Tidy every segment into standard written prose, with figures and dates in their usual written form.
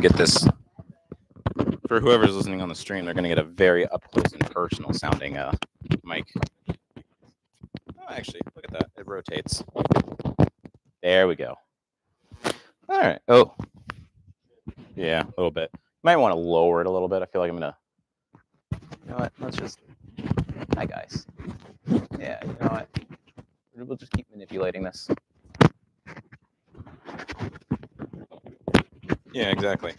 get this for whoever's listening on the stream. They're going to get a very up close and personal sounding mic. Oh, actually, look at that. It rotates. There we go. All right. Oh, yeah, a little bit. Might want to lower it a little bit. I feel like I'm going to. You know what? Let's just. Hi, guys. Yeah, you know what? We'll just keep manipulating this. Yeah, exactly.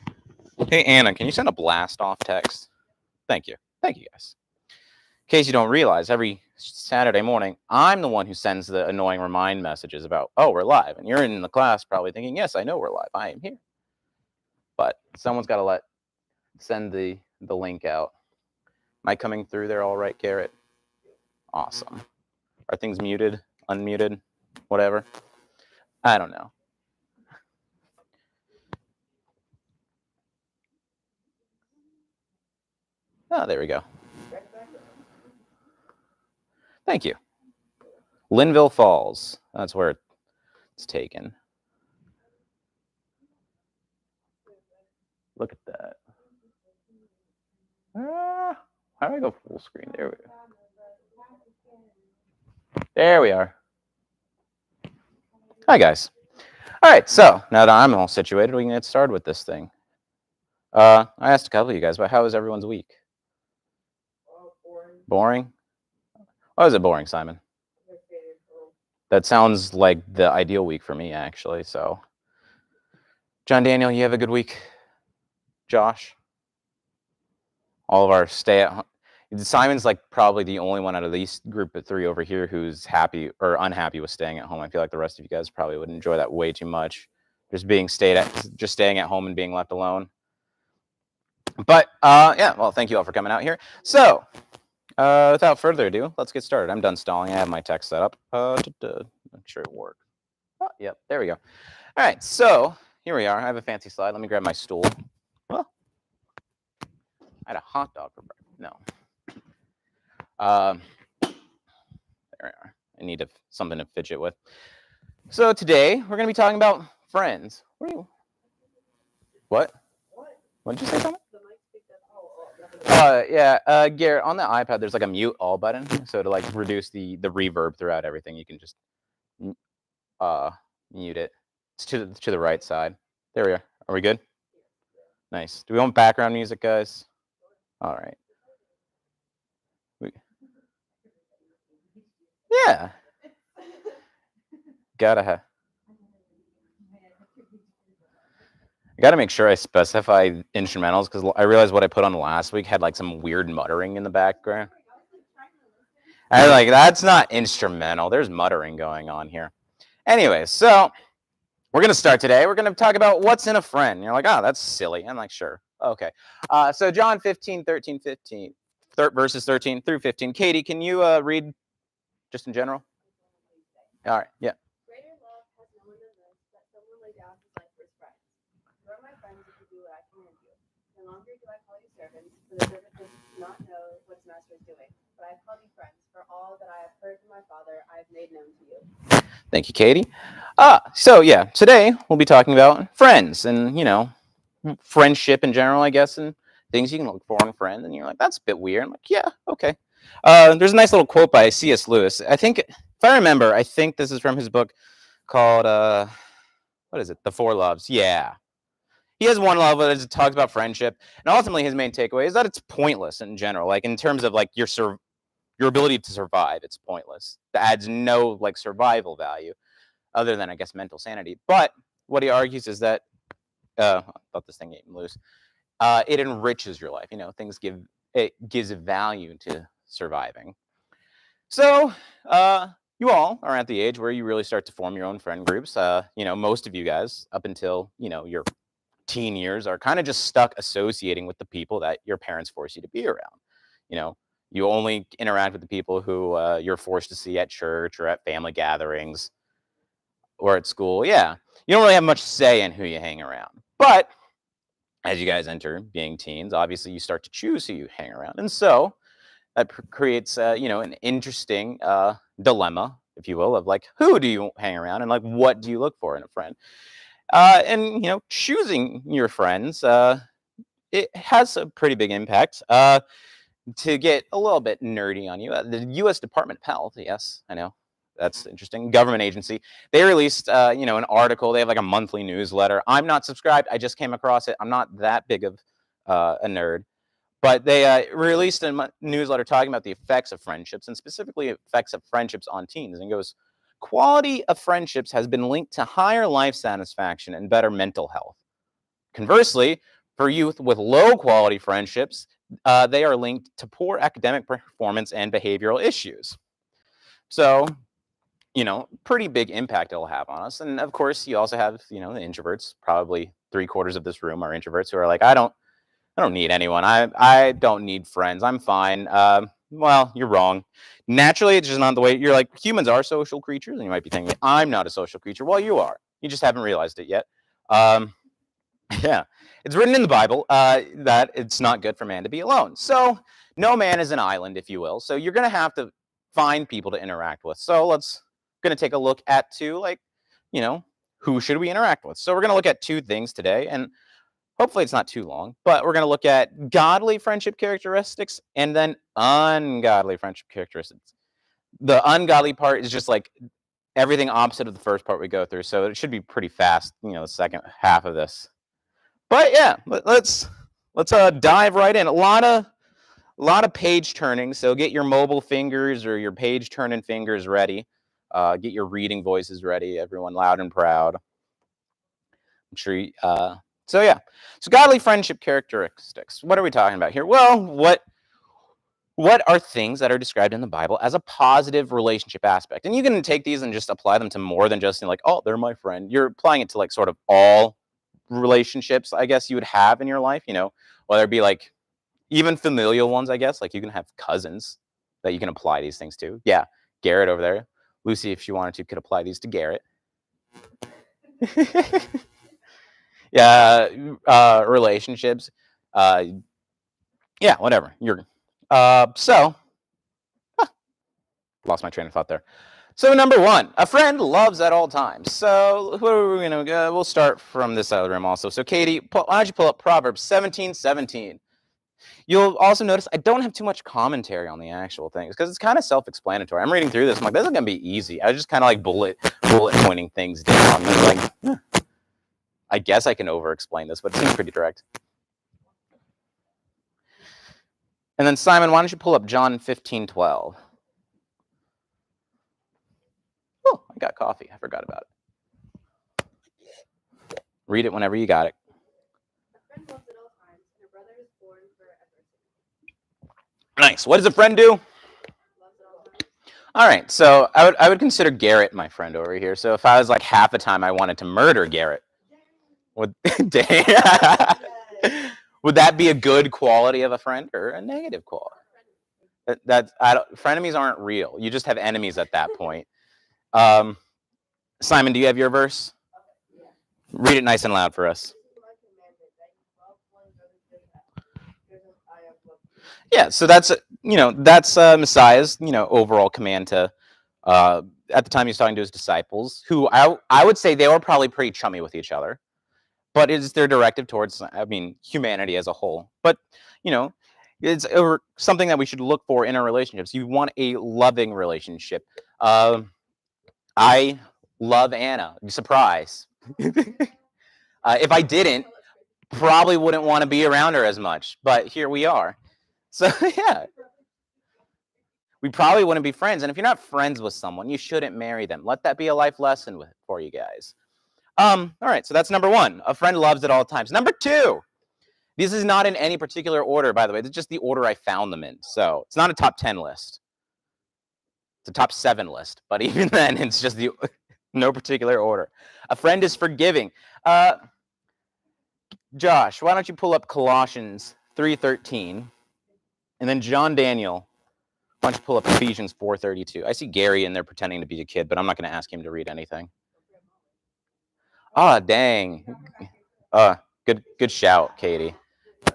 Hey, Anna, can you send a blast off text? Thank you. Thank you, guys. In case you don't realize, every Saturday morning, I'm the one who sends the annoying remind messages about, oh, we're live. And you're in the class probably thinking, yes, I know we're live. I am here. But someone's got to send the link out. Am I coming through there all right, Garrett? Awesome. Are things muted, unmuted, whatever? I don't know. Oh, there we go. Thank you. Linville Falls. That's where it's taken. Look at that. How do I go full screen? There we go. There we are. Hi, guys. All right, so now that I'm all situated, we can get started with this thing. I asked a couple of you guys, but how was everyone's week? Boring? Why was it boring, Simon? That sounds like the ideal week for me, actually. So, John Daniel, you have a good week? Josh? All of our stay-at-home. Simon's like probably the only one out of these group of three over here who's happy or unhappy with staying at home. I feel like the rest of you guys probably would enjoy that way too much. Just staying at home and being left alone. But yeah, well, thank you all for coming out here. So, without further ado, let's get started. I'm done stalling. I have my text set up. Make sure it works. Oh, yep, there we go. All right, so here we are. I have a fancy slide. Let me grab my stool. Oh, I had a hot dog for breakfast. No. There we are. I need something to fidget with. So today we're going to be talking about friends. What? What did you say, Simon? Yeah, Garrett, on the iPad, there's like a mute all button. So to like reduce the reverb throughout everything, you can just mute it. It's to the right side. There we are. Are we good? Nice. Do we want background music, guys? All right. Yeah. Gotta make sure I specify instrumentals because I realized what I put on last week had like some weird muttering in the background. I like that's not instrumental. There's muttering going on here. Anyway, so we're gonna start today. We're gonna talk about what's in a friend. You're like, oh, that's silly. I'm like, sure, okay. So John 15, 13, 15, verses 13 through 15. Katie, can you read just in general? All right, yeah. Greater love has no one than this, that someone lay down his life for his friends. You are my friends if you do what I command you. No longer do I call you servants, for the servant does not know what his master is doing. But I call you friends, for all that I have heard from my Father, I have made known to you. Thank you, Katie. So yeah, today we'll be talking about friends and, friendship in general, I guess, and things you can look for in a friend. And you're like, that's a bit weird. I'm like, yeah, okay. There's a nice little quote by C.S. Lewis. I think, if I remember, this is from his book called, what is it? The Four Loves. Yeah. He has one love that talks about friendship. And ultimately, his main takeaway is that it's pointless in general. Like, in terms of, like, your ability to survive, it's pointless. It adds no, like, survival value other than, I guess, mental sanity. But what he argues is that, I thought this thing came loose. It enriches your life. It gives value to surviving. So, you all are at the age where you really start to form your own friend groups. Most of you guys, up until, your teen years, are kind of just stuck associating with the people that your parents force you to be around. You only interact with the people who you're forced to see at church or at family gatherings or at school. Yeah, you don't really have much say in who you hang around. But as you guys enter being teens, obviously you start to choose who you hang around. And so that creates, an interesting dilemma, if you will, of like, who do you hang around and like, what do you look for in a friend? And choosing your friends, it has a pretty big impact. To get a little bit nerdy on you, the U.S. Department of Health, yes, I know, that's interesting, government agency, they released, an article. They have like a monthly newsletter. I'm not subscribed. I just came across it. I'm not that big of a nerd. But they released a newsletter talking about the effects of friendships, and specifically effects of friendships on teens. And it goes, quality of friendships has been linked to higher life satisfaction and better mental health. Conversely, for youth with low quality friendships, they are linked to poor academic performance and behavioral issues. So, pretty big impact it'll have on us. And of course, you also have, the introverts. Probably 3/4 of this room are introverts who are like, I don't need anyone. I don't need friends. I'm fine. Well, you're wrong. Naturally, it's just not the way. You're like, humans are social creatures, and you might be thinking, I'm not a social creature. Well, you are. You just haven't realized it yet. Yeah, it's written in the Bible that it's not good for man to be alone. So no man is an island, if you will. So you're going to have to find people to interact with. So let's going to take a look at who should we interact with? So we're going to look at two things today, and hopefully it's not too long, but we're going to look at godly friendship characteristics and then ungodly friendship characteristics. The ungodly part is just like everything opposite of the first part we go through. So it should be pretty fast, the second half of this. But yeah, let's dive right in. A lot of page turning. So get your mobile fingers or your page turning fingers ready. Get your reading voices ready. Everyone loud and proud. I'm sure. So yeah. So godly friendship characteristics. What are we talking about here? Well, what are things that are described in the Bible as a positive relationship aspect? And you can take these and just apply them to more than just like, oh, they're my friend. You're applying it to like sort of all relationships, I guess, you would have in your life, whether it be like even familial ones, I guess, like you can have cousins that you can apply these things to. Yeah, Garrett over there. Lucy, if she wanted to, could apply these to Garrett. Yeah, relationships. Yeah, whatever. Lost my train of thought there. So number one, a friend loves at all times. So who are we gonna go? We'll start from this side of the room also. So Katie, why don't you pull up Proverbs 17:17? You'll also notice I don't have too much commentary on the actual things because it's kind of self-explanatory. I'm reading through this. I'm like, this is gonna be easy. I was just kind of like bullet pointing things down. Like, I guess I can over-explain this, but it seems pretty direct. And then Simon, why don't you pull up John 15:12? Oh, I got coffee. I forgot about it. Read it whenever you got it. A friend loves at all times, and a brother is born for adversity. Nice. What does a friend do? Loves at all times. All right. So I would consider Garrett my friend over here. So if I was like half the time I wanted to murder Garrett, would that be a good quality of a friend or a negative quality? Frenemies aren't real. You just have enemies at that point. Simon, do you have your verse? Read it nice and loud for us. Yeah, so that's Messiah's overall command to at the time he was talking to his disciples, who I would say they were probably pretty chummy with each other, but it's their directive towards humanity as a whole. But it's something that we should look for in our relationships. You want a loving relationship. I love Anna. Surprise. If I didn't, probably wouldn't want to be around her as much. But here we are. So yeah, we probably wouldn't be friends. And if you're not friends with someone, you shouldn't marry them. Let that be a life lesson for you guys. All right, so that's number one. A friend loves at all times. Number two. This is not in any particular order, by the way. This is just the order I found them in. So it's not a top 10 list. It's a top 7 list. But even then, it's just no particular order. A friend is forgiving. Josh, why don't you pull up Colossians 3:13, and then John Daniel, why don't you pull up Ephesians 4:32? I see Gary in there pretending to be a kid, but I'm not going to ask him to read anything. Ah, dang. Good shout, Katie. I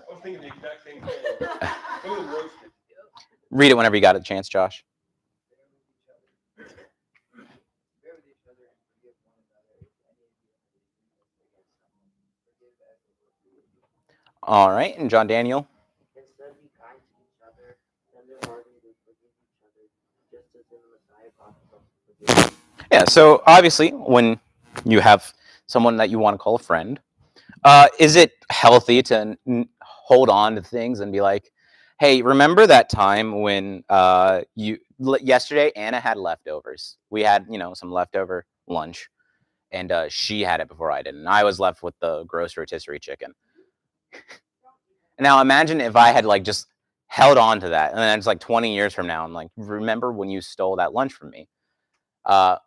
was thinking the exact same thing. Read it whenever you got a chance, Josh. All right, and John Daniel. Instead, be kind to each other, tender-hearted, and forgive each other, just as in the Messiah taught us to forgive. Yeah, so obviously, when you have someone that you want to call a friend, is it healthy to hold on to things and be like, hey, remember that time when yesterday Anna had leftovers? We had, some leftover lunch, and she had it before I did, and I was left with the gross rotisserie chicken. Now imagine if I had just held on to that, and then it's 20 years from now, I'm like, remember when you stole that lunch from me? That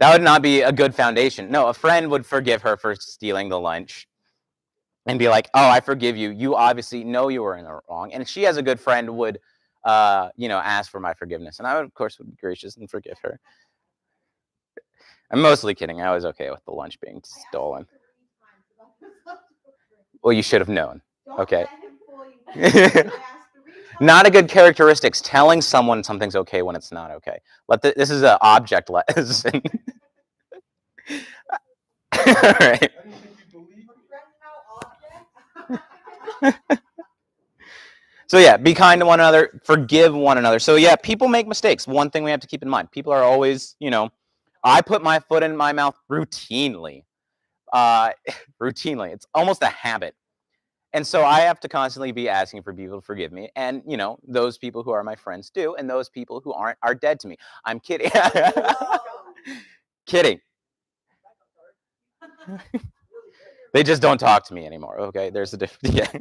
would not be a good foundation. No, a friend would forgive her for stealing the lunch and be like, oh, I forgive you. You obviously know you were in the wrong. And she, as a good friend, would, ask for my forgiveness. And I would, of course, would be gracious and forgive her. I'm mostly kidding. I was okay with the lunch being stolen. Well, you should have known. Okay. Not a good characteristics. Telling someone something's okay when it's not okay. This is an object lesson. All right. So yeah, be kind to one another, forgive one another. So yeah, people make mistakes. One thing we have to keep in mind, people are always, I put my foot in my mouth routinely. Routinely. It's almost a habit. And so I have to constantly be asking for people to forgive me. And, those people who are my friends do, and those people who aren't are dead to me. I'm kidding. Kidding. They just don't talk to me anymore. Okay, there's a difference. Yeah.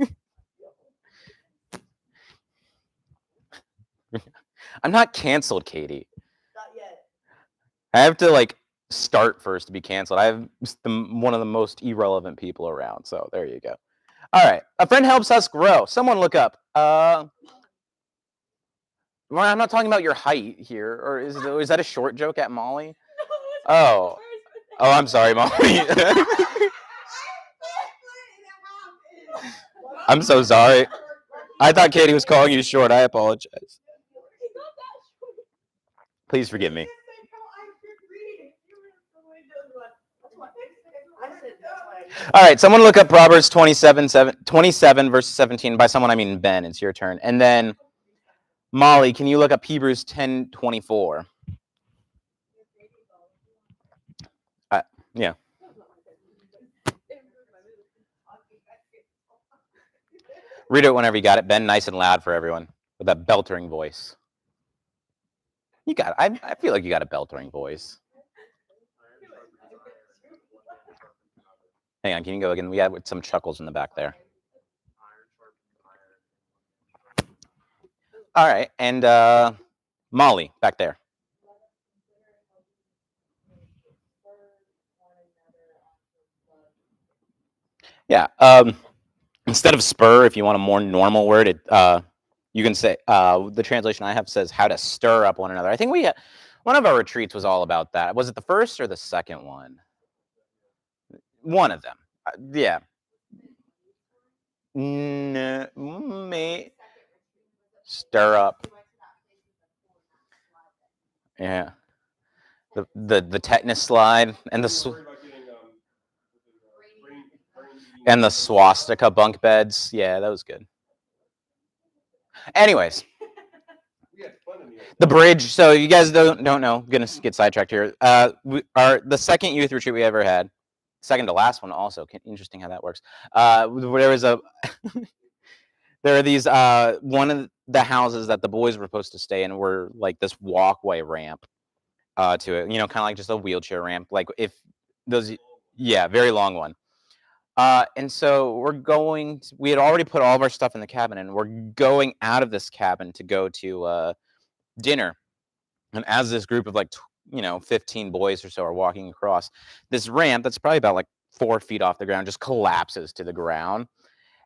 I'm not canceled, Katie. Not yet. I have to start first to be canceled. I have one of the most irrelevant people around. So there you go. All right, a friend helps us grow. Someone look up. Well, I'm not talking about your height here, or is that a short joke at Molly? Oh, I'm sorry, Molly. I'm so sorry. I thought Katie was calling you short. I apologize. Please forgive me. All right, someone look up Proverbs 27, verse 17. By someone, I mean Ben. It's your turn. And then, Molly, can you look up Hebrews 10:24? Yeah. Read it whenever you got it, Ben. Nice and loud for everyone with that beltering voice. You got it. I feel like you got a beltering voice. Hang on, can you go again? We had some chuckles in the back there. All right, and Molly, back there. Yeah. Instead of spur, if you want a more normal word, you can say the translation I have says how to stir up one another. I think one of our retreats was all about that. Was it the first or the second one? One of them. Yeah. Stir up. Yeah. The tetanus slide and the swastika bunk beds. Yeah, that was good. Anyways, the bridge. So you guys don't know. I'm gonna get sidetracked here. The second youth retreat we ever had, second to last one also. Interesting how that works. There was there are these one of the houses that the boys were supposed to stay in were like this walkway ramp to it. Kind of like just a wheelchair ramp. Like if those, yeah, very long one. And so we had already put all of our stuff in the cabin, and we're going out of this cabin to go to dinner. And as this group of 15 boys or so are walking across this ramp that's probably about 4 feet off the ground, just collapses to the ground.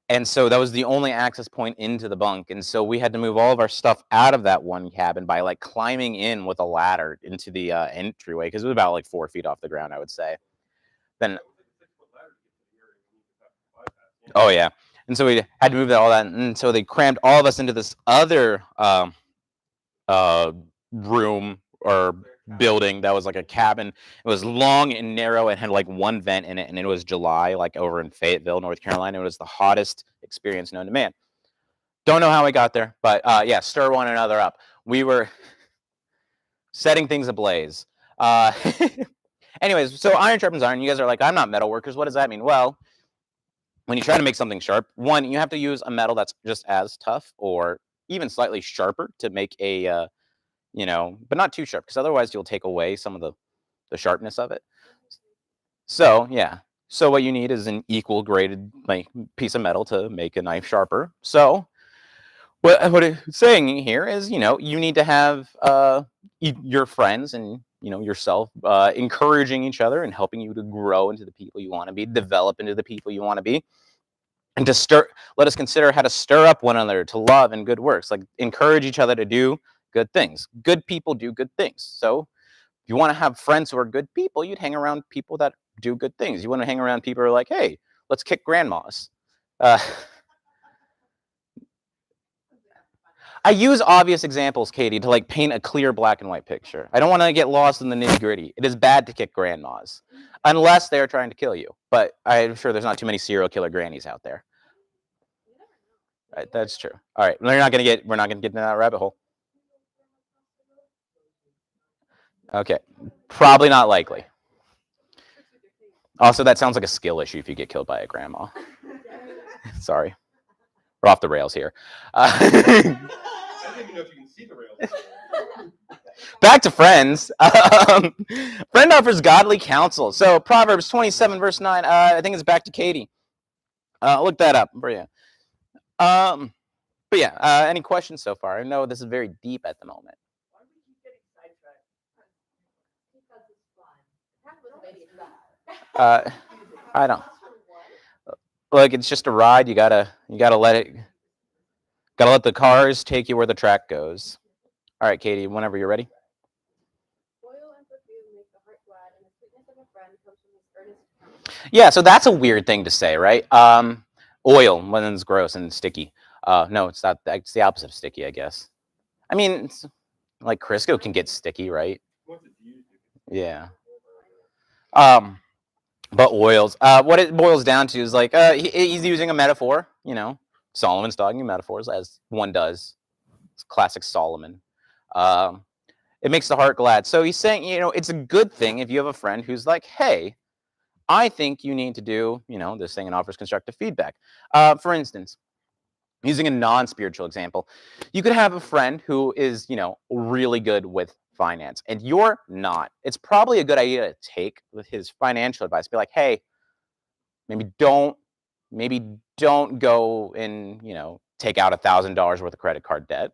And so that was the only access point into the bunk. And so we had to move all of our stuff out of that one cabin by climbing in with a ladder into the entryway, because it was about 4 feet off the ground, I would say. Then oh yeah, and so we had to move all that, and so they crammed all of us into this other room or building that was like a cabin. It was long and narrow and had like one vent in it, and it was July, like over in Fayetteville, North Carolina. It was the hottest experience known to man. Don't know how we got there, but yeah, stir one another up. We were setting things ablaze. Anyways, so iron sharpens iron. You guys are like, I'm not metal workers. What does that mean? Well, when you try to make something sharp, one, you have to use a metal that's just as tough or even slightly sharper to make a, but not too sharp, because otherwise you'll take away some of the sharpness of it. So yeah, so what you need is an equal graded like piece of metal to make a knife sharper. So what it's saying here is, you need to have your friends and yourself encouraging each other and helping you to grow into the people you want to be, develop into the people you want to be, and to let us consider how to stir up one another to love and good works, like encourage each other to do good things. Good people do good things. So if you want to have friends who are good people, you'd hang around people that do good things. You want to hang around people who are like, hey, let's kick grandmas. I use obvious examples, Katie, to like paint a clear black and white picture. I don't want to get lost in the nitty gritty. It is bad to kick grandmas, unless they're trying to kill you. But I'm sure there's not too many serial killer grannies out there. Right, that's true. All right, we're not gonna get into that rabbit hole. Okay, probably not likely. Also, that sounds like a skill issue if you get killed by a grandma. Sorry, we're off the rails here. I don't even know if you can see the rails. Back to friends. Friend offers godly counsel. So Proverbs 27 verse 9. I think it's back to Katie. Look that up for you. But yeah, any questions so far? I know this is very deep at the moment. Why do we keep getting sidetracked? Because it's fun. I don't. Look, it's just a ride. You gotta let the cars take you where the track goes. All right, Katie, whenever you're ready. Oil and perfume make the heart glad, and the sweetness of a friend comes from his earnest counsel. Yeah, so that's a weird thing to say, right? Oil, when it's gross and sticky. No, it's not. It's the opposite of sticky, I guess. I mean, it's, like Crisco can get sticky, right? Once it's used, Yeah. But oils. What it boils down to is like he's using a metaphor. Solomon's talking metaphors as one does. It's classic Solomon. It makes the heart glad. So he's saying, it's a good thing if you have a friend who's like, hey, I think you need to do, this thing, and offers constructive feedback. For instance, using a non-spiritual example, you could have a friend who is, really good with finance, and you're not. It's probably a good idea to take with his financial advice. Be like, hey, maybe don't go and, take out $1,000 worth of credit card debt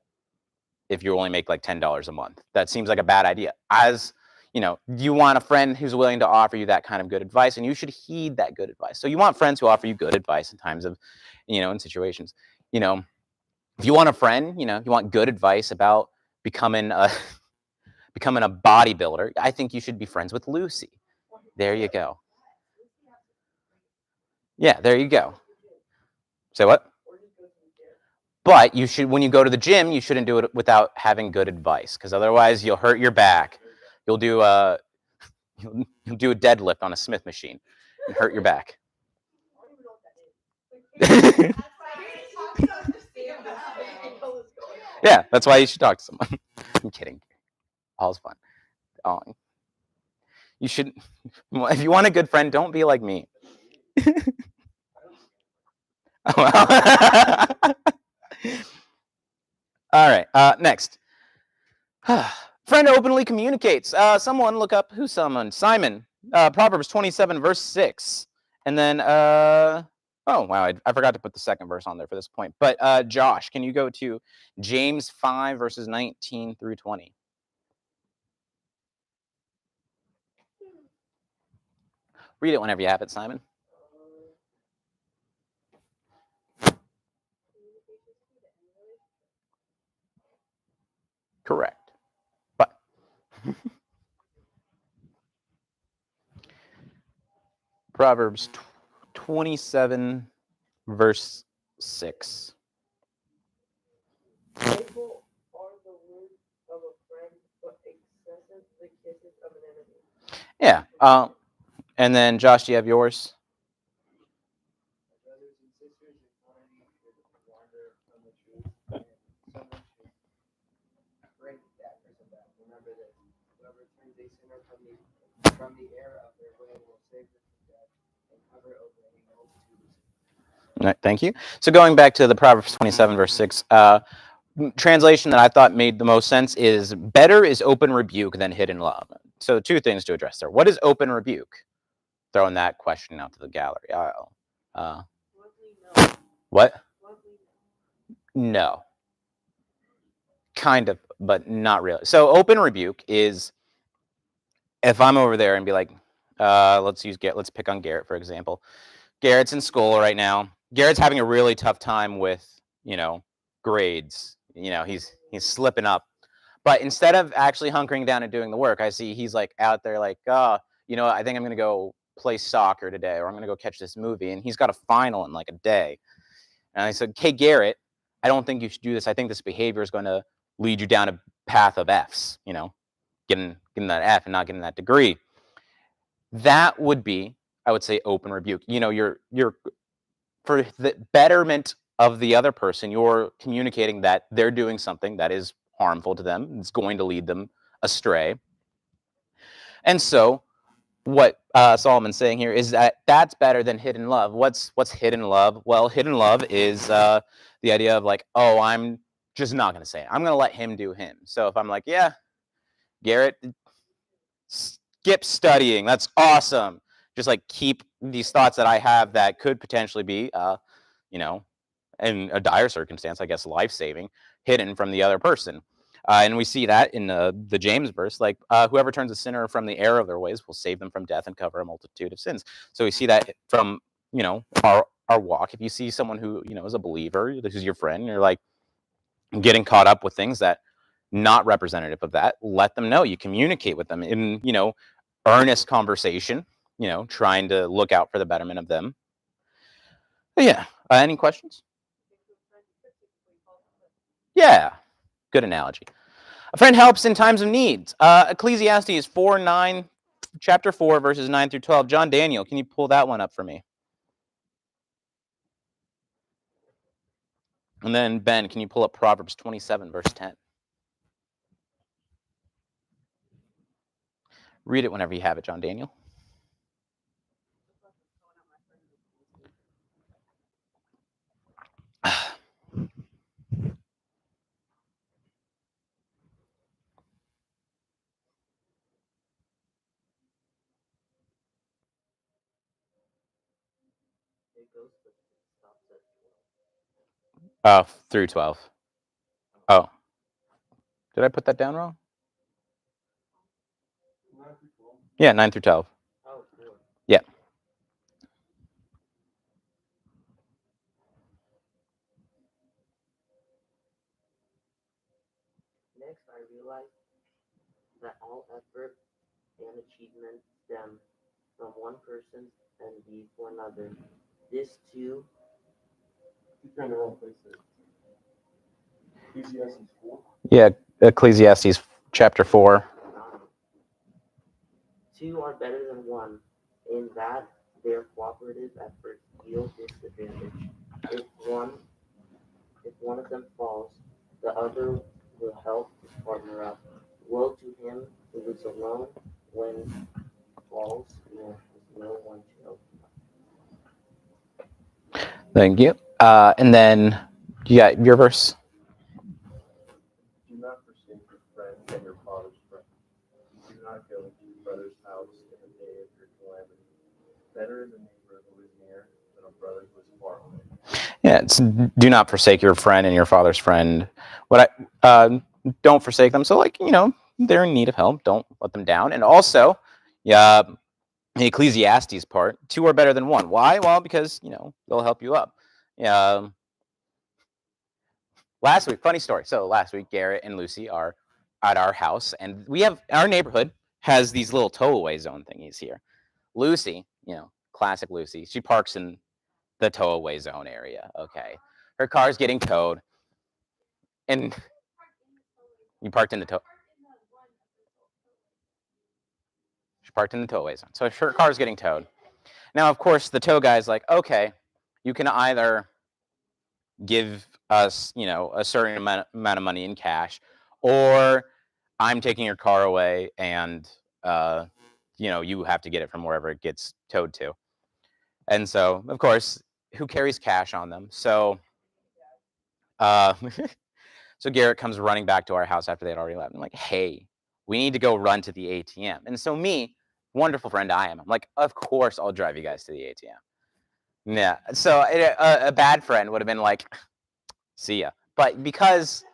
if you only make like $10 a month. That seems like a bad idea. As you want a friend who's willing to offer you that kind of good advice, and you should heed that good advice. So you want friends who offer you good advice in times of, in situations. If you want a friend, you want good advice about becoming a bodybuilder, I think you should be friends with Lucy. There you go. Yeah, there you go. Say what? But you should, when you go to the gym, you shouldn't do it without having good advice, because otherwise you'll hurt your back. You'll do a deadlift on a Smith machine and hurt your back. Yeah, that's why you should talk to someone. I'm kidding. All's fun. You should, if you want a good friend, don't be like me. All right, next. Friend openly communicates. Someone look up who's someone. Simon. Proverbs 27 verse 6. And then, oh wow, I forgot to put the second verse on there for this point. But Josh, can you go to James 5 verses 19 through 20? Read it whenever you have it, Simon. Correct. But Proverbs 27 verse 6. Faithful are the words of a friend, but excessively kissing Yeah. And then Josh, do you have yours? Brothers and sisters, if one of you should wander from the truth, and someone should break that person back. Remember this: whoever turns a sinner from the error of their way will save them from death and cover over a multitude of sins. All right, thank you. So going back to the Proverbs 27, verse 6, translation that I thought made the most sense is better is open rebuke than hidden love. So two things to address there. What is open rebuke? Throwing that question out to the gallery. What? No. Kind of, but not really. So open rebuke is if I'm over there and be like, let's pick on Garrett, for example. Garrett's in school right now. Garrett's having a really tough time with, grades. He's slipping up. But instead of actually hunkering down and doing the work, I see he's like out there like, I think I'm going to go play soccer today, or I'm going to go catch this movie. And he's got a final in like a day. And I said, hey, Garrett, I don't think you should do this. I think this behavior is going to lead you down a path of Fs, getting that F and not getting that degree. That would be, I would say, open rebuke. You're for the betterment of the other person, you're communicating that they're doing something that is harmful to them. It's going to lead them astray. And so what Solomon's saying here is that that's better than hidden love. What's hidden love? Well, hidden love is the idea of like, oh, I'm just not going to say it. I'm going to let him do him. So if I'm like, yeah, Garrett, skip studying. That's awesome. Just like keep these thoughts that I have that could potentially be, in a dire circumstance, I guess, life-saving, hidden from the other person. And we see that in the James verse, like whoever turns a sinner from the error of their ways will save them from death and cover a multitude of sins. So we see that from, our walk. If you see someone who, is a believer, who's your friend, you're like getting caught up with things that not representative of that, let them know. You communicate with them in, earnest conversation, trying to look out for the betterment of them. But yeah. Any questions? Yeah. Good analogy. A friend helps in times of need. Ecclesiastes 4:9, chapter 4, verses 9 through 12. John Daniel, can you pull that one up for me? And then Ben, can you pull up Proverbs 27, verse 10? Read it whenever you have it, John Daniel. It goes, but it stops at 12. Through 12. Oh. Did I put that down wrong? Yeah, 9 through 12. Oh, cool. Yeah. Next, I realized that all effort and achievement stem from one person and be for another. This too. You're in the wrong place there. Ecclesiastes 4. Yeah, Ecclesiastes chapter 4. Two are better than one, in that their cooperative efforts yield disadvantage. If one of them falls, the other will help his partner up. Woe to him who is alone when falls and has no one to help him. Thank you. And then you got your verse. Do not forsake your friend and your father's friend. Do not go into your brother's house in the day of your calamity. Better is a neighbor who is near than a brother who is far away. Yeah, it's do not forsake your friend and your father's friend. Don't forsake them. So they're in need of help. Don't let them down. And also, yeah, the Ecclesiastes part, two are better than one. Why? Well, because they'll help you up. Yeah. Last week, funny story. So last week, Garrett and Lucy are at our house, and our neighborhood has these little tow-away zone thingies here. Lucy, classic Lucy, she parks in the tow-away zone area. Okay, her car's getting towed, and you parked in the tow. She parked in the towaway zone. So her car's getting towed. Now, of course, the tow guy's like, okay, you can either give us, a certain amount of money in cash, or I'm taking your car away and, you have to get it from wherever it gets towed to. And so, of course, who carries cash on them? So, uh, so Garrett comes running back to our house after they'd already left. I'm like, hey, we need to go run to the ATM. And so me, wonderful friend I am, I'm like, of course I'll drive you guys to the ATM. Yeah. So a bad friend would have been like, see ya. But because,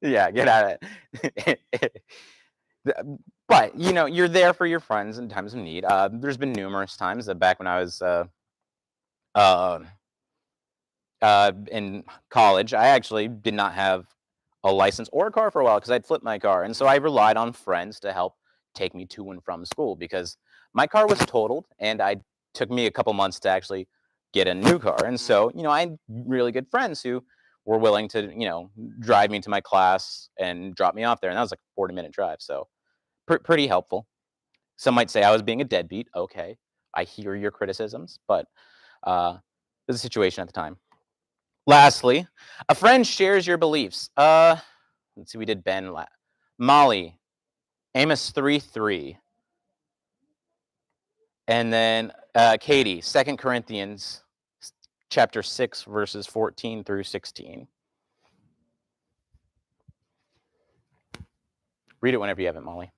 yeah, get out of it. But you're there for your friends in times of need. There's been numerous times that back when I was in college, I actually did not have a license or a car for a while because I'd flipped my car, and so I relied on friends to help take me to and from school because my car was totaled, and I took me a couple months to actually get a new car. And so I had really good friends who were willing to drive me to my class and drop me off there, and that was like a 40-minute drive, so pretty helpful. Some might say I was being a deadbeat. Okay, I hear your criticisms, but it was a situation at the time. Lastly, a friend shares your beliefs. Let's see, we did Ben. Molly, Amos 3:3. And then Katie, 2 Corinthians chapter 6, verses 14 through 16. Read it whenever you have it, Molly.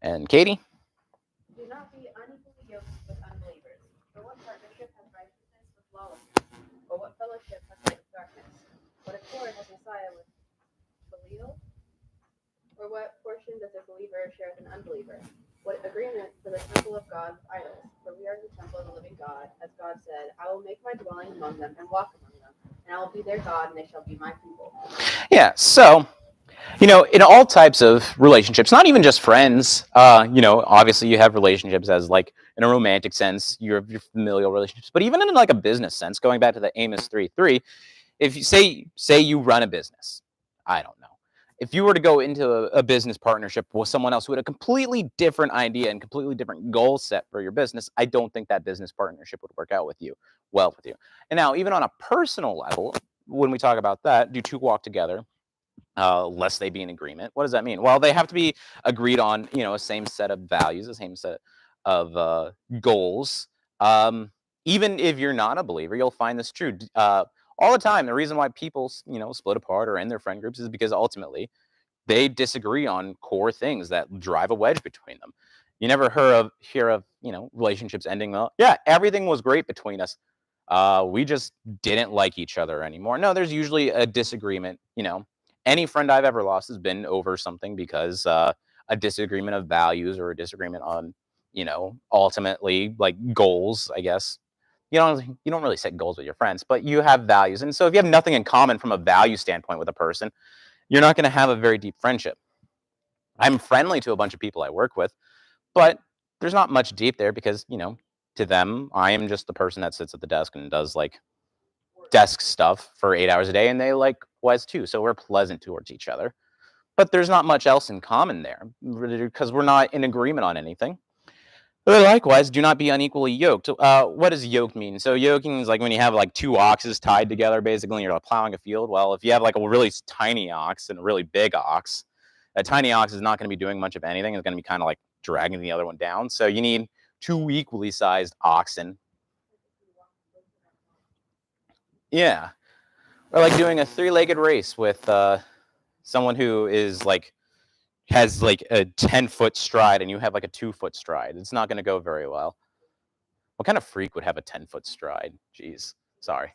And Katie? Do not be unequally yoked with unbelievers. For what partnership has righteousness with lawlessness? Or what fellowship has light with darkness? What accord has Messiah with Belial? Or what portion does a believer share with an unbeliever? What agreement for the temple of God with idols? For we are the temple of the living God. As God said, I will make my dwelling among them and walk among them, and I will be their God, and they shall be my people. Yeah, so in all types of relationships, not even just friends, obviously you have relationships as like in a romantic sense, your familial relationships, but even in like a business sense, going back to the Amos 3:3, if you say you run a business, I don't know. If you were to go into a business partnership with someone else who had a completely different idea and completely different goal set for your business, I don't think that business partnership would work out with you. And now, even on a personal level, when we talk about that, do two walk together? Lest they be in agreement. What does that mean? Well, they have to be agreed on, a same set of values, the same set of goals. Even if you're not a believer, you'll find this true all the time. The reason why people, split apart or end their friend groups is because ultimately they disagree on core things that drive a wedge between them. You never hear of relationships ending well. Yeah, everything was great between us. We just didn't like each other anymore. No, there's usually a disagreement. Any friend I've ever lost has been over something because a disagreement of values or a disagreement on, ultimately like goals, I guess. You don't really set goals with your friends, but you have values. And so if you have nothing in common from a value standpoint with a person, you're not going to have a very deep friendship. I'm friendly to a bunch of people I work with, but there's not much deep there because, to them, I am just the person that sits at the desk and does like desk stuff for 8 hours a day, and they likewise too. So we're pleasant towards each other, but there's not much else in common there because we're not in agreement on anything. But likewise, do not be unequally yoked. What does yoke mean? So yoking is like when you have like two oxes tied together, basically, and you're like plowing a field. Well, if you have like a really tiny ox and a really big ox, a tiny ox is not going to be doing much of anything. It's going to be kind of like dragging the other one down. So you need two equally sized oxen. Yeah. Or like doing a 3-legged race with someone who is like has like a 10-foot stride and you have like a 2-foot stride. It's not going to go very well. What kind of freak would have a 10-foot stride? Jeez, sorry.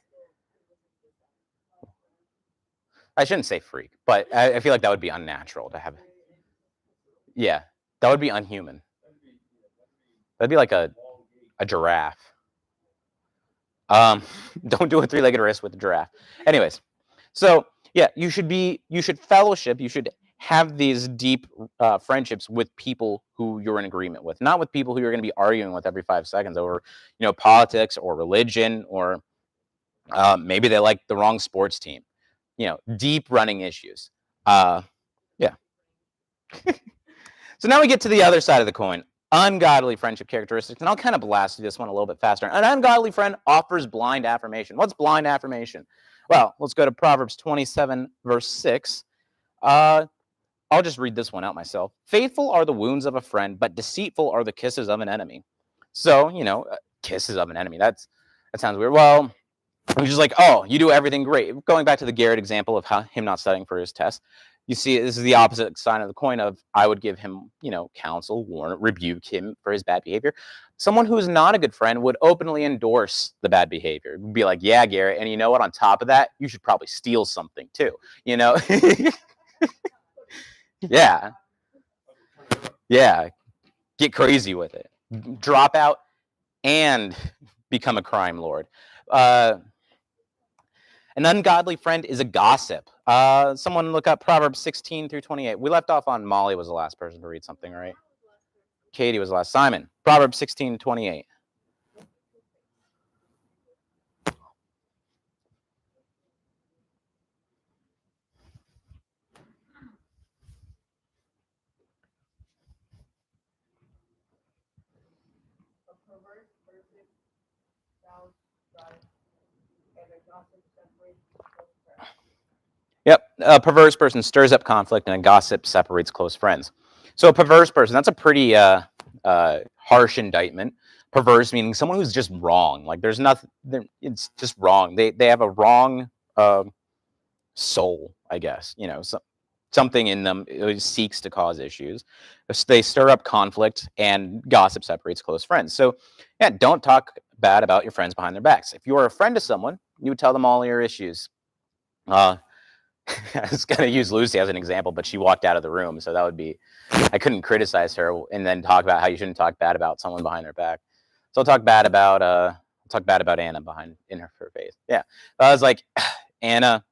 I shouldn't say freak, but I feel like that would be unnatural to have. Yeah, that would be unhuman. That'd be like a giraffe. Don't do a 3-legged race with a giraffe. Anyways, so yeah, you should fellowship, you should have these deep friendships with people who you're in agreement with, not with people who you're going to be arguing with every 5 seconds over, politics or religion or Maybe they like the wrong sports team. Deep running issues. Yeah. So now we get to the other side of the coin. Ungodly friendship characteristics. And I'll kind of blast through this one a little bit faster. An ungodly friend offers blind affirmation. What's blind affirmation? Well, let's go to Proverbs 27, verse 6. I'll just read this one out myself. Faithful are the wounds of a friend, but deceitful are the kisses of an enemy. So, kisses of an enemy. That sounds weird. Well, he's just like, oh, you do everything great. Going back to the Garrett example of him not studying for his test, you see, this is the opposite side of the coin of I would give him, counsel, warn, rebuke him for his bad behavior. Someone who's not a good friend would openly endorse the bad behavior. Would be like, yeah, Garrett, and you know what? On top of that, you should probably steal something too. Yeah. Yeah. Get crazy with it. Drop out and become a crime lord. An ungodly friend is a gossip. Someone look up Proverbs 16 through 28. We left off on Molly was the last person to read something, right? Katie was the last. Simon, Proverbs 16, 28. A perverse person sounds right, and a gossip separates close friends. Yep. A perverse person stirs up conflict and a gossip separates close friends. So a perverse person, that's a pretty harsh indictment. Perverse meaning someone who's just wrong. Like there's nothing, it's just wrong. They have a wrong soul, I guess. Something in them seeks to cause issues. They stir up conflict and gossip separates close friends. So yeah, don't talk bad about your friends behind their backs. If you're a friend to someone, you would tell them all your issues. I was going to use Lucy as an example, but she walked out of the room. So that would be, I couldn't criticize her and then talk about how you shouldn't talk bad about someone behind their back. So I'll talk bad about Anna in her face. Yeah. I was like, Anna,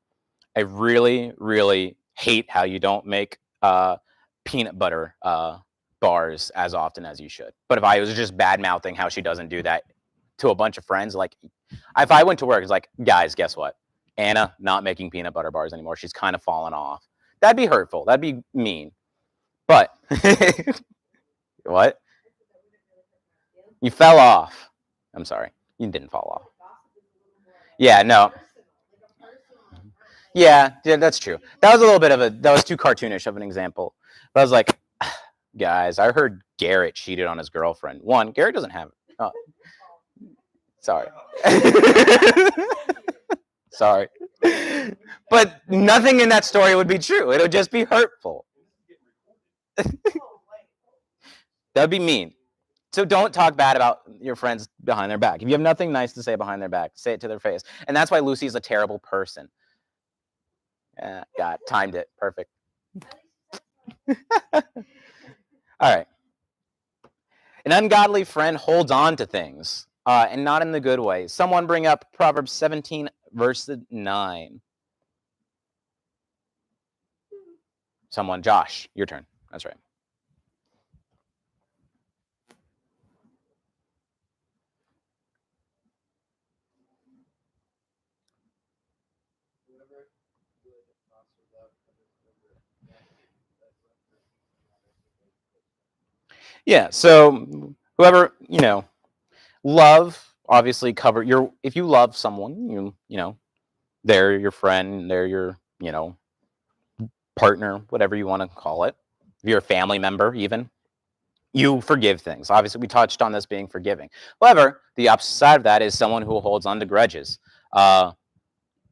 I really, really hate how you don't make peanut butter bars as often as you should. But if I was just bad mouthing how she doesn't do that to a bunch of friends, like if I went to work, it's like, guys, guess what? Anna not making peanut butter bars anymore. She's kind of fallen off. That'd be hurtful. That'd be mean. But what? You fell off. I'm sorry. You didn't fall off. Yeah, no. Yeah, that's true. That was a little bit that was too cartoonish of an example. But I was like, guys, I heard Garrett cheated on his girlfriend. One, Garrett doesn't have. Oh, sorry. Sorry. But nothing in that story would be true. It would just be hurtful. That would be mean. So don't talk bad about your friends behind their back. If you have nothing nice to say behind their back, say it to their face. And that's why Lucy is a terrible person. Got timed it. Perfect. All right. An ungodly friend holds on to things, and not in the good way. Someone bring up Proverbs 17, verse 9. Someone, Josh, your turn. That's right. Yeah, so whoever, love obviously cover if you love someone, they're your friend, they're your, partner, whatever you want to call it. If you're a family member even, you forgive things. Obviously, we touched on this being forgiving. However, the opposite side of that is someone who holds on to grudges.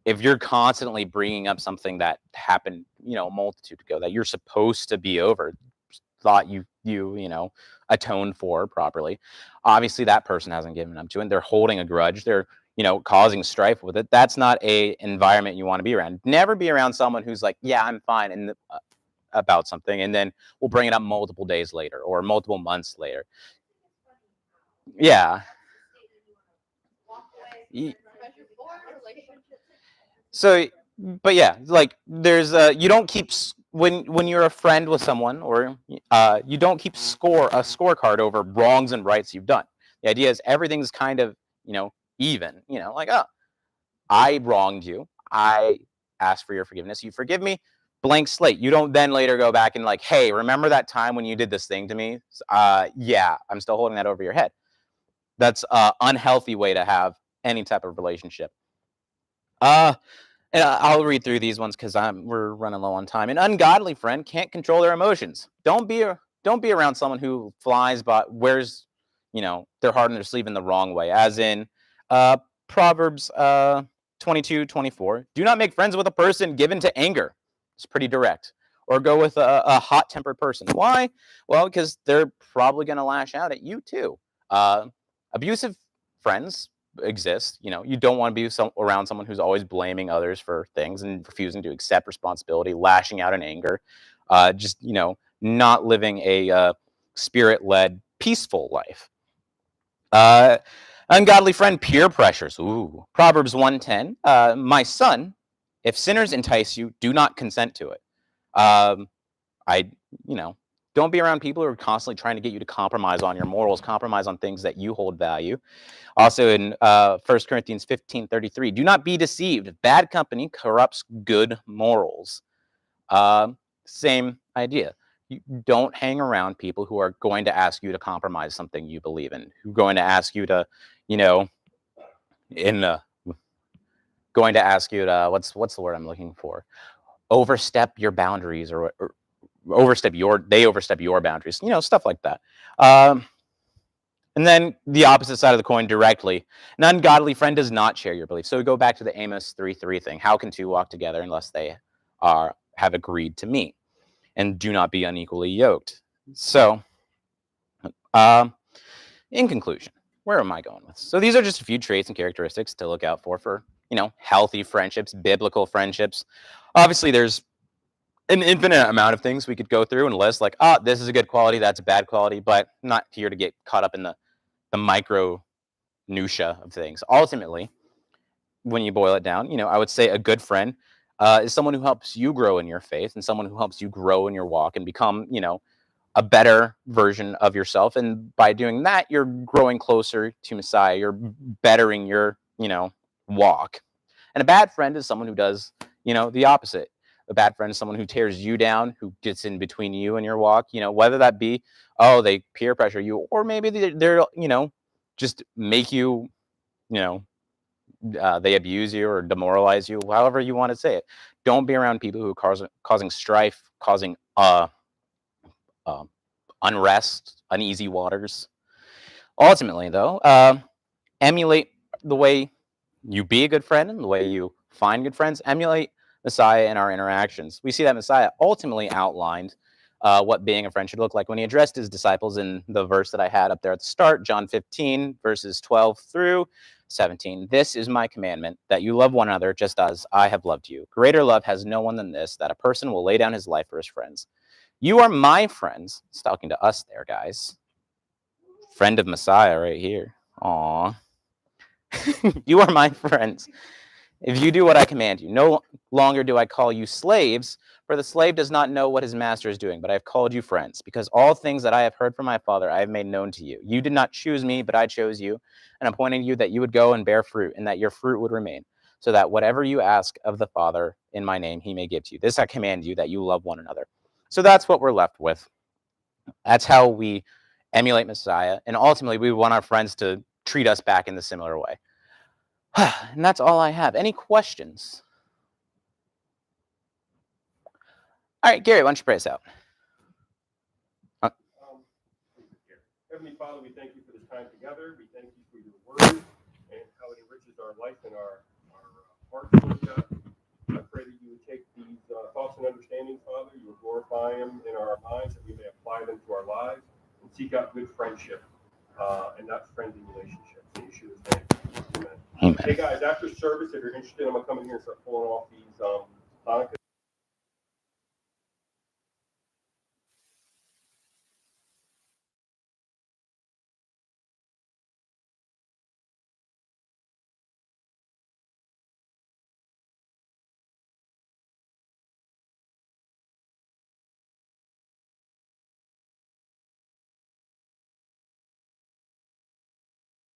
If you're constantly bringing up something that happened, a multitude ago that you're supposed to be over, thought you atoned for properly, obviously that person hasn't given up to it. They're holding a grudge. They're causing strife with it. That's not a environment you want to be around. Never be around someone who's like, yeah, I'm fine, and about something, and then we'll bring it up multiple days later or multiple months later. Yeah. So, but yeah, like there's you don't keep when you're a friend with someone, or you don't keep a scorecard over wrongs and rights you've done. The idea is everything's kind of even. Like, oh, I wronged you. I ask for your forgiveness. You forgive me. Blank slate. You don't then later go back and like, hey, remember that time when you did this thing to me? Yeah, I'm still holding that over your head. That's an unhealthy way to have any type of relationship. And I'll read through these ones because we're running low on time. An ungodly friend can't control their emotions. Don't be around someone who flies but wears, their heart on their sleeve in the wrong way. As in Proverbs 22:24. Do not make friends with a person given to anger. It's pretty direct. Or go with a hot-tempered person. Why? Well, because they're probably going to lash out at you too. Abusive friends exist. You don't want to be around someone who's always blaming others for things and refusing to accept responsibility, lashing out in anger, just not living a spirit-led, peaceful life. Ungodly friend, peer pressures. Ooh, Proverbs 1:10. My son, if sinners entice you, do not consent to it. Don't be around people who are constantly trying to get you to compromise on your morals, compromise on things that you hold value. Also in 1 Corinthians 15:33, do not be deceived. Bad company corrupts good morals. Same idea. You don't hang around people who are going to ask you to compromise something you believe in, who are going to ask you to, going to ask you to, what's the word I'm looking for? Overstep your boundaries or overstep your boundaries, stuff like that. And then the opposite side of the coin directly. An ungodly friend does not share your beliefs. So we go back to the Amos 3:3 thing. How can two walk together unless they have agreed to meet? And do not be unequally yoked. So, in conclusion, where am I going with? So these are just a few traits and characteristics to look out for healthy friendships, biblical friendships. Obviously, there's an infinite amount of things we could go through and list, like, this is a good quality, that's a bad quality, but I'm not here to get caught up in the micro minutia of things. Ultimately, when you boil it down, I would say a good friend is someone who helps you grow in your faith and someone who helps you grow in your walk and become, a better version of yourself. And by doing that, you're growing closer to Messiah. You're bettering your, walk. And a bad friend is someone who does, the opposite. A bad friend is someone who tears you down, who gets in between you and your walk, whether that be, they peer pressure you, or maybe they're just make you, they abuse you or demoralize you, however you want to say it. Don't be around people who are causing strife, causing unrest, uneasy waters. Ultimately, though, emulate the way you be a good friend and the way you find good friends. Emulate Messiah in our interactions. We see that Messiah ultimately outlined what being a friend should look like when he addressed his disciples in the verse that I had up there at the start, John 15, verses 12 through 17. This is my commandment, that you love one another just as I have loved you. Greater love has no one than this, that a person will lay down his life for his friends. You are my friends. It's talking to us there, guys. Friend of Messiah right here. Aw. You are my friends. If you do what I command you, no longer do I call you slaves, for the slave does not know what his master is doing, but I have called you friends, because all things that I have heard from my Father I have made known to you. You did not choose me, but I chose you, and appointed you that you would go and bear fruit, and that your fruit would remain, so that whatever you ask of the Father in my name, he may give to you. This I command you, that you love one another. So that's what we're left with. That's how we emulate Messiah, and ultimately we want our friends to treat us back in the similar way. And that's all I have. Any questions? All right, Gary, why don't you pray us out? Heavenly Father, we thank you for this time together. We thank you for your word and how it enriches our life and our hearts, Lord God. I pray that you would take these thoughts and understandings, Father. You would glorify them in our minds, that we may apply them to our lives and seek out good friendship and not friendly relationships. In Yeshua's name. Amen. Amen. Hey, guys, after service, if you're interested, I'm going to come in here and start pulling off these Hanukkah